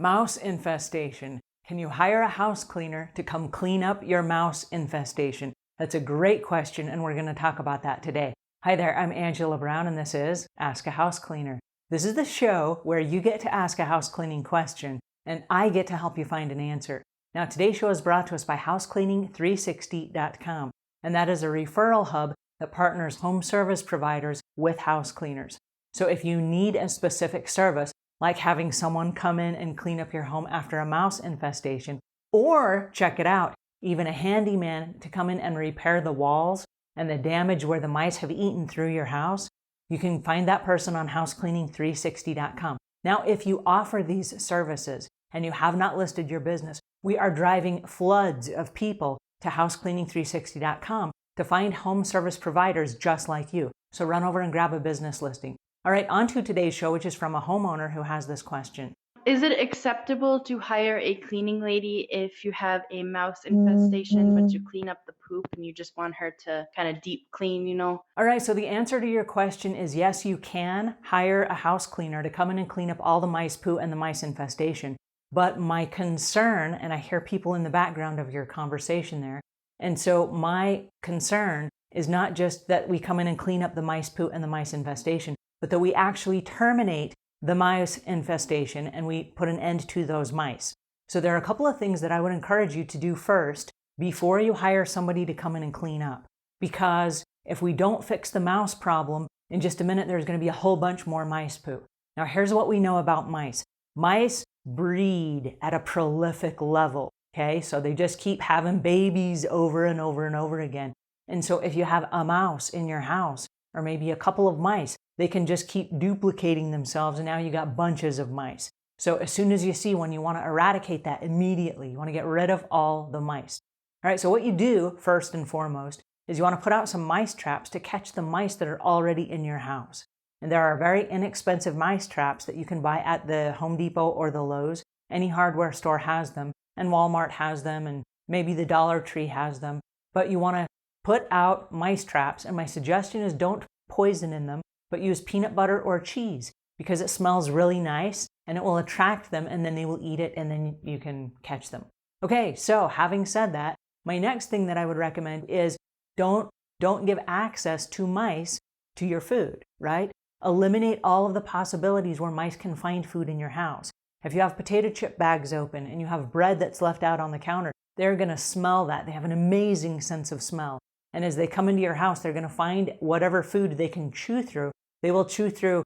Mouse infestation. Can you hire a house cleaner to come clean up your mouse infestation? That's a great question, and we're going to talk about that today. Hi there, I'm Angela Brown, and this is Ask a House Cleaner. This is the show where you get to ask a house cleaning question, and I get to help you find an answer. Now, today's show is brought to us by housecleaning360.com, and that is a referral hub that partners home service providers with house cleaners. So if you need a specific service, like having someone come in and clean up your home after a mouse infestation, or check it out, even a handyman to come in and repair the walls and the damage where the mice have eaten through your house, you can find that person on housecleaning360.com. Now, if you offer these services and you have not listed your business, we are driving floods of people to housecleaning360.com to find home service providers just like you. So run over and grab a business listing. All right, on to today's show, which is from a homeowner who has this question. Is it acceptable to hire a cleaning lady if you have a mouse infestation, but you clean up the poop and you just want her to kind of deep clean, you know? All right, so the answer to your question is yes, you can hire a house cleaner to come in and clean up all the mice poo and the mice infestation. But my concern, and I hear people in the background of your conversation there, and so my concern is not just that we come in and clean up the mice poo and the mice infestation, but that we actually terminate the mice infestation and we put an end to those mice. So there are a couple of things that I would encourage you to do first before you hire somebody to come in and clean up. Because if we don't fix the mouse problem, in just a minute there's going to be a whole bunch more mice poo. Now here's what we know about mice. Mice breed at a prolific level, okay? So they just keep having babies over and over and over again. And so if you have a mouse in your house, or maybe a couple of mice, they can just keep duplicating themselves, and now you got bunches of mice. So as soon as you see one, you want to eradicate that immediately. You want to get rid of all the mice. All right, so what you do first and foremost is you want to put out some mice traps to catch the mice that are already in your house. And there are very inexpensive mice traps that you can buy at the Home Depot or the Lowe's. Any hardware store has them, and Walmart has them, and maybe the Dollar Tree has them. But you want to put out mice traps, and my suggestion is don't poison in them, but use peanut butter or cheese because it smells really nice and it will attract them, and then they will eat it, and then you can catch them. Okay, so having said that, my next thing that I would recommend is don't give access to mice to your food, right? Eliminate all of the possibilities where mice can find food in your house. If you have potato chip bags open and you have bread that's left out on the counter, they're going to smell that. They have an amazing sense of smell. And as they come into your house, they're going to find whatever food they can chew through. They will chew through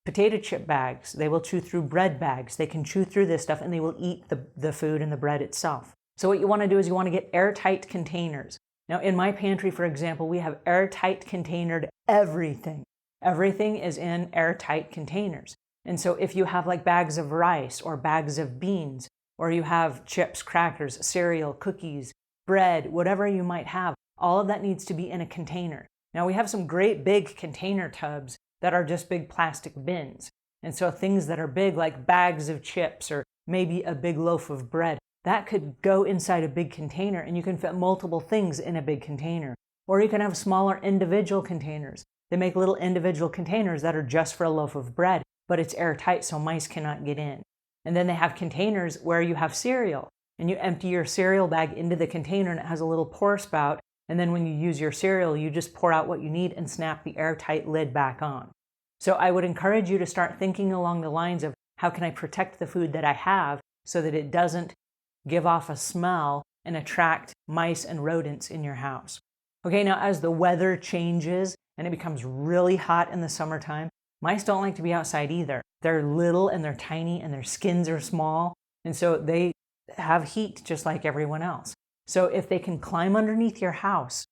potato chip bags. They will chew through bread bags. They can chew through this stuff, and they will eat the food and the bread itself. So what you want to do is you want to get airtight containers. Now, in my pantry, for example, we have airtight containered everything. Everything is in airtight containers. And so if you have like bags of rice or bags of beans, or you have chips, crackers, cereal, cookies, bread, whatever you might have, all of that needs to be in a container. Now, we have some great big container tubs that are just big plastic bins. And so things that are big, like bags of chips or maybe a big loaf of bread, that could go inside a big container, and you can fit multiple things in a big container. Or you can have smaller individual containers. They make little individual containers that are just for a loaf of bread, but it's airtight so mice cannot get in. And then they have containers where you have cereal, and you empty your cereal bag into the container, and it has a little pour spout. And then when you use your cereal, you just pour out what you need and snap the airtight lid back on. So I would encourage you to start thinking along the lines of, how can I protect the food that I have so that it doesn't give off a smell and attract mice and rodents in your house? Okay, now as the weather changes and it becomes really hot in the summertime, mice don't like to be outside either. They're little and they're tiny and their skins are small, and so they have heat just like everyone else. So if they can climb underneath your house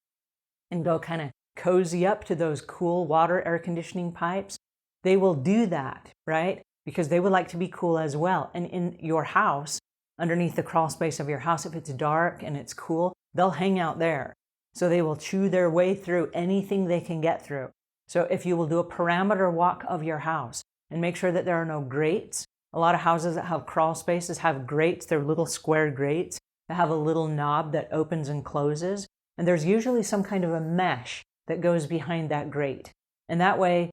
and go kind of cozy up to those cool water air conditioning pipes, they will do that, right? Because they would like to be cool as well. And in your house, underneath the crawl space of your house, if it's dark and it's cool, they'll hang out there. So they will chew their way through anything they can get through. So if you will do a perimeter walk of your house and make sure that there are no grates, a lot of houses that have crawl spaces have grates. They're little square grates. They have a little knob that opens and closes, and there's usually some kind of a mesh that goes behind that grate. And that way,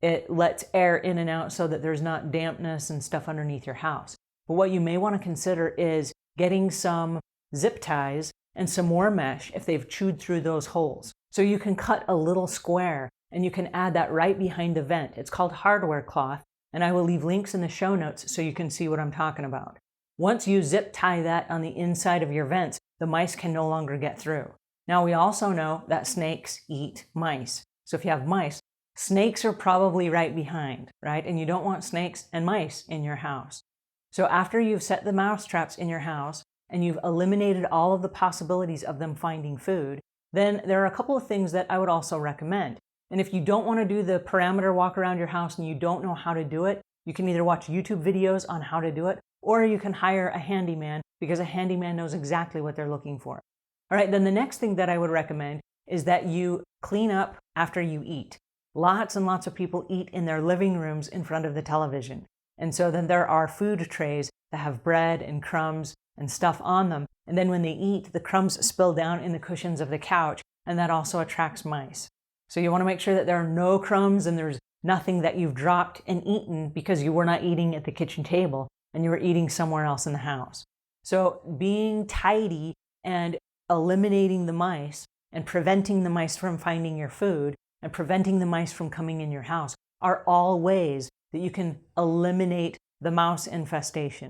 it lets air in and out so that there's not dampness and stuff underneath your house. But what you may want to consider is getting some zip ties and some more mesh if they've chewed through those holes. So you can cut a little square and you can add that right behind the vent. It's called hardware cloth, and I will leave links in the show notes so you can see what I'm talking about. Once you zip tie that on the inside of your vents, the mice can no longer get through. Now we also know that snakes eat mice. So if you have mice, snakes are probably right behind, right? And you don't want snakes and mice in your house. So after you've set the mouse traps in your house and you've eliminated all of the possibilities of them finding food, then there are a couple of things that I would also recommend. And if you don't want to do the parameter walk around your house and you don't know how to do it, you can either watch YouTube videos on how to do it, or you can hire a handyman because a handyman knows exactly what they're looking for. All right, then the next thing that I would recommend is that you clean up after you eat. Lots and lots of people eat in their living rooms in front of the television. And so then there are food trays that have bread and crumbs and stuff on them. And then when they eat, the crumbs spill down in the cushions of the couch, and that also attracts mice. So you want to make sure that there are no crumbs and there's nothing that you've dropped and eaten because you were not eating at the kitchen table and you were eating somewhere else in the house. So being tidy and eliminating the mice and preventing the mice from finding your food and preventing the mice from coming in your house are all ways that you can eliminate the mouse infestation.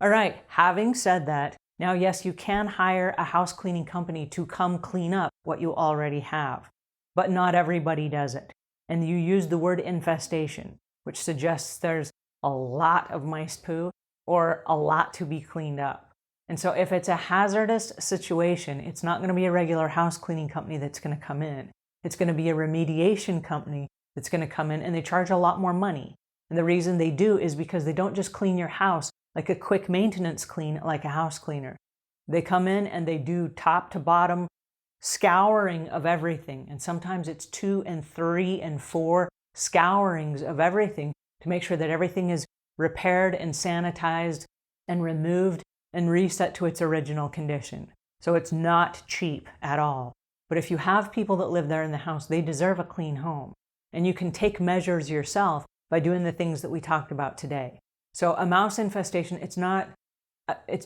All right, having said that, now yes, you can hire a house cleaning company to come clean up what you already have, but not everybody does it. And you use the word infestation, which suggests there's a lot of mice poo or a lot to be cleaned up. And so if it's a hazardous situation, it's not going to be a regular house cleaning company that's going to come in. It's going to be a remediation company that's going to come in, and they charge a lot more money. And the reason they do is because they don't just clean your house like a quick maintenance clean like a house cleaner. They come in and they do top to bottom scouring of everything. And sometimes it's 2 and 3 and 4 scourings of everything to make sure that everything is repaired and sanitized and removed and reset to its original condition. So it's not cheap at all. But if you have people that live there in the house, they deserve a clean home. And you can take measures yourself by doing the things that we talked about today. So a mouse infestation, it's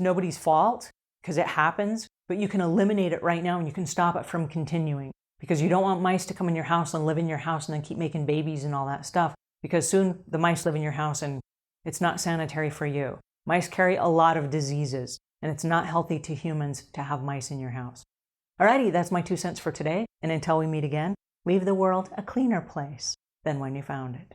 nobody's fault because it happens, but you can eliminate it right now and you can stop it from continuing, because you don't want mice to come in your house and live in your house and then keep making babies and all that stuff, because soon the mice live in your house and it's not sanitary for you. Mice carry a lot of diseases and it's not healthy to humans to have mice in your house. Alrighty, that's my 2 cents for today. And until we meet again, leave the world a cleaner place than when you found it.